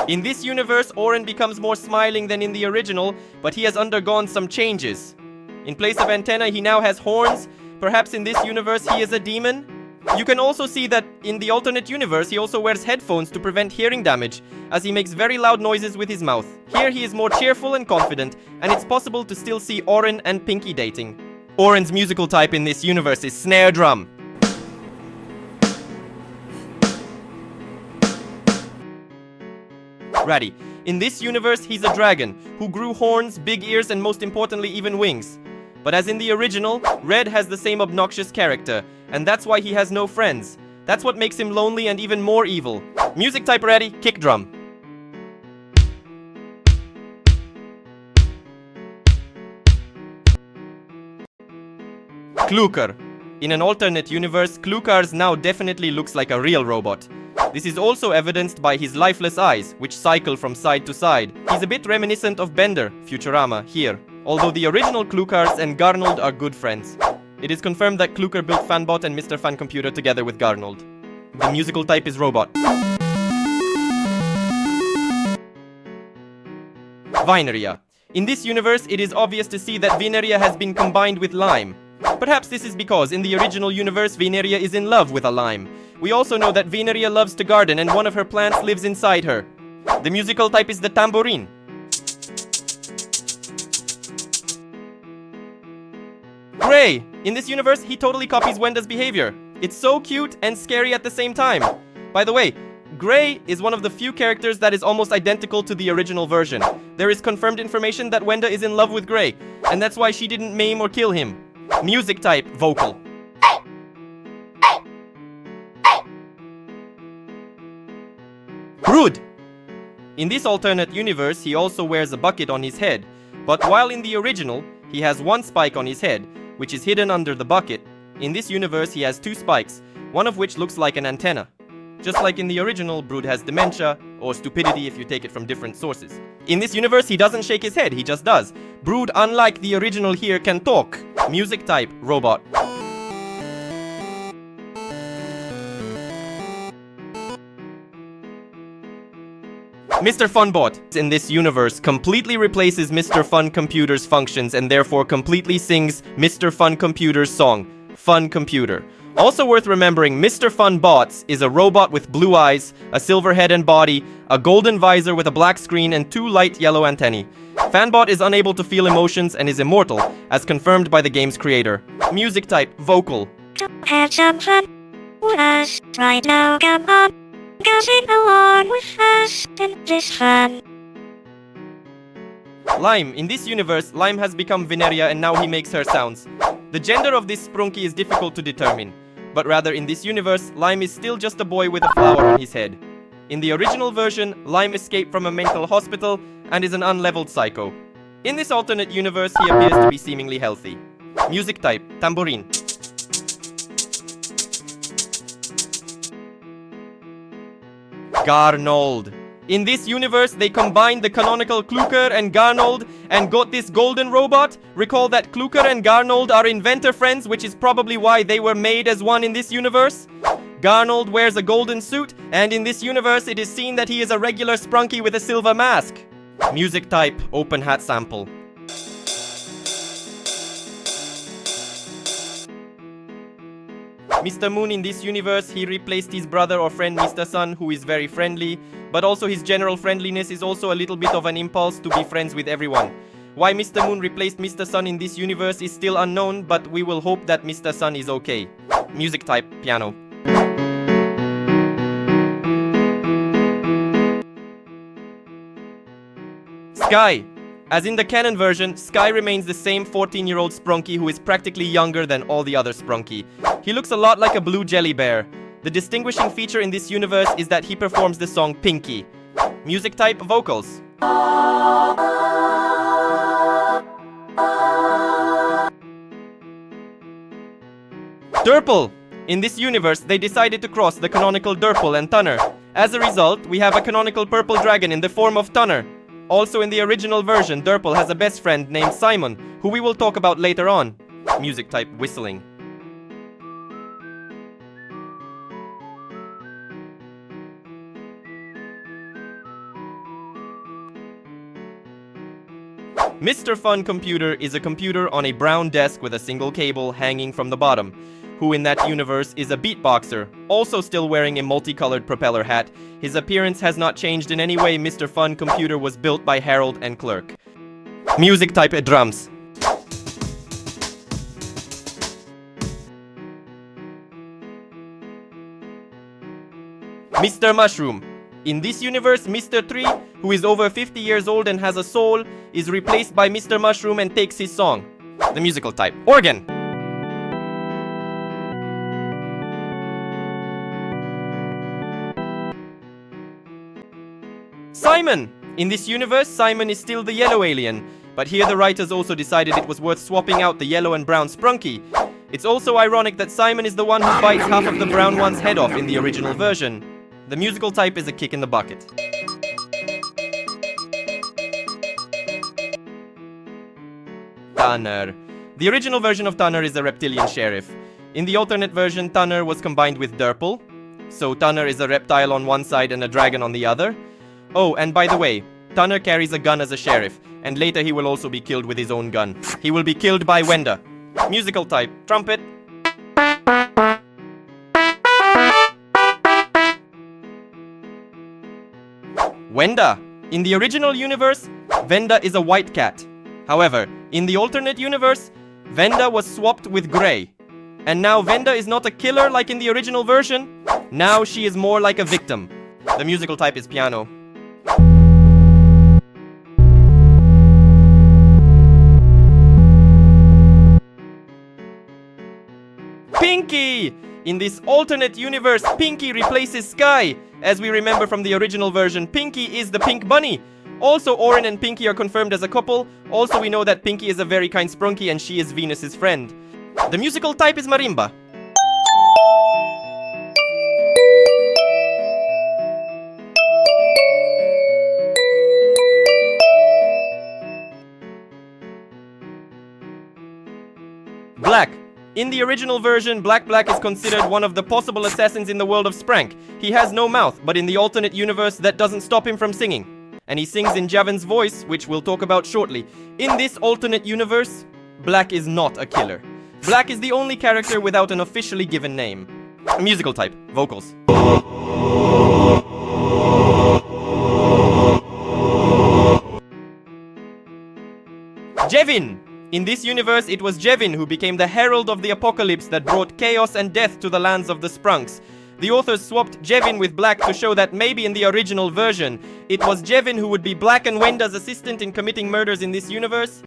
In this universe, Orin becomes more smiling than in the original, but he has undergone some changes. In place of antenna, he now has horns. Perhaps in this universe, he is a demon? You can also see that in the alternate universe, he also wears headphones to prevent hearing damage, as he makes very loud noises with his mouth. Here he is more cheerful and confident, and it's possible to still see Orin and Pinky dating. Orin's musical type in this universe is snare drum. Raddy. In this universe, he's a dragon, who grew horns, big ears, and most importantly, even wings. But as in the original, Red has the same obnoxious character, and that's why he has no friends. That's what makes him lonely and even more evil. Music type Raddy, kick drum. Clukr. In an alternate universe, Clukr now definitely looks like a real robot. This is also evidenced by his lifeless eyes, which cycle from side to side. He's a bit reminiscent of Bender, Futurama, here. Although the original Clukr and Garnold are good friends. It is confirmed that Clukr built Funbot and Mr. Fun Computer together with Garnold. The musical type is robot. Vineria. In this universe, it is obvious to see that Vineria has been combined with Lime. Perhaps this is because in the original universe, Vineria is in love with a lime. We also know that Vineria loves to garden and one of her plants lives inside her. The musical type is the tambourine. Gray! In this universe, he totally copies Wenda's behavior. It's so cute and scary at the same time. By the way, Gray is one of the few characters that is almost identical to the original version. There is confirmed information that Wenda is in love with Gray, and that's why she didn't maim or kill him. Music type, vocal. Brud! In this alternate universe, he also wears a bucket on his head, but while in the original, he has one spike on his head, which is hidden under the bucket. In this universe, he has two spikes, one of which looks like an antenna. Just like in the original, Brud has dementia, or stupidity if you take it from different sources. In this universe, he doesn't shake his head, he just does. Brud, unlike the original here, can talk. Music type, robot. Mr. Funbot in this universe completely replaces Mr. Fun Computer's functions and therefore completely sings Mr. Fun Computer's song, Fun Computer. Also worth remembering, Mr. Funbot is a robot with blue eyes, a silver head and body, a golden visor with a black screen, and two light yellow antennae. Funbot is unable to feel emotions and is immortal, as confirmed by the game's creator. Music type, vocal. Have some fun with us right now, come on. Go sing along with us in this fun. Lime. In this universe, Lime has become Vineria and now he makes her sounds. The gender of this Sprunki is difficult to determine, but rather in this universe, Lime is still just a boy with a flower on his head. In the original version, Lime escaped from a mental hospital and is an unleveled psycho. In this alternate universe, he appears to be seemingly healthy. Music type, tambourine. Garnold. In this universe, they combined the canonical Clukr and Garnold and got this golden robot. Recall that Clukr and Garnold are inventor friends, which is probably why they were made as one in this universe. Garnold wears a golden suit, and in this universe, it is seen that he is a regular Sprunki with a silver mask. Music type, open hat sample. Mr. Moon in this universe, he replaced his brother or friend Mr. Sun, who is very friendly, but also his general friendliness is also a little bit of an impulse to be friends with everyone. Why Mr. Moon replaced Mr. Sun in this universe is still unknown, but we will hope that Mr. Sun is okay. Music type, piano. Sky. As in the canon version, Sky remains the same 14-year-old Sprunki who is practically younger than all the other Sprunki. He looks a lot like a blue jelly bear. The distinguishing feature in this universe is that he performs the song Pinky. Music type, vocals. Derpal. In this universe, they decided to cross the canonical Derpal and Tunner. As a result, we have a canonical purple dragon in the form of Tunner. Also in the original version, Derpal has a best friend named Simon, who we will talk about later on. Music type, whistling. Mr. Fun Computer is a computer on a brown desk with a single cable hanging from the bottom, who in that universe is a beatboxer, also still wearing a multicolored propeller hat. His appearance has not changed in any way. Mr. Fun Computer was built by Harold and Clukr. Music type drums. Mr. Mushroom. In this universe, Mr. Tree, who is over 50 years old and has a soul, is replaced by Mr. Mushroom and takes his song. The musical type. Organ. Simon. In this universe, Simon is still the yellow alien, but here the writers also decided it was worth swapping out the yellow and brown Sprunki. It's also ironic that Simon is the one who bites half of the brown one's head off in the original version. The musical type is a kick in the bucket. Tunner. The original version of Tunner is a reptilian sheriff. In the alternate version, Tunner was combined with Derpal. So Tunner is a reptile on one side and a dragon on the other. Oh, and by the way, Tunner carries a gun as a sheriff, and later he will also be killed with his own gun. He will be killed by Venda. Musical type, trumpet. Venda. In the original universe, Venda is a white cat. However, in the alternate universe, Venda was swapped with Grey. And now Venda is not a killer like in the original version. Now she is more like a victim. The musical type is piano. Pinky! In this alternate universe, Pinky replaces Sky. As we remember from the original version, Pinky is the pink bunny. Also, Orin and Pinky are confirmed as a couple. Also, we know that Pinky is a very kind Sprunki and she is Venus's friend. The musical type is marimba. Black. In the original version, Black is considered one of the possible assassins in the world of Sprank. He has no mouth, but in the alternate universe, that doesn't stop him from singing. And he sings in Jevin's voice, which we'll talk about shortly. In this alternate universe, Black is not a killer. Black is the only character without an officially given name. A musical type, vocals. Jevin! In this universe, it was Jevin who became the herald of the apocalypse that brought chaos and death to the lands of the Sprunks. The authors swapped Jevin with Black to show that maybe in the original version, it was Jevin who would be Black and Wenda's assistant in committing murders in this universe.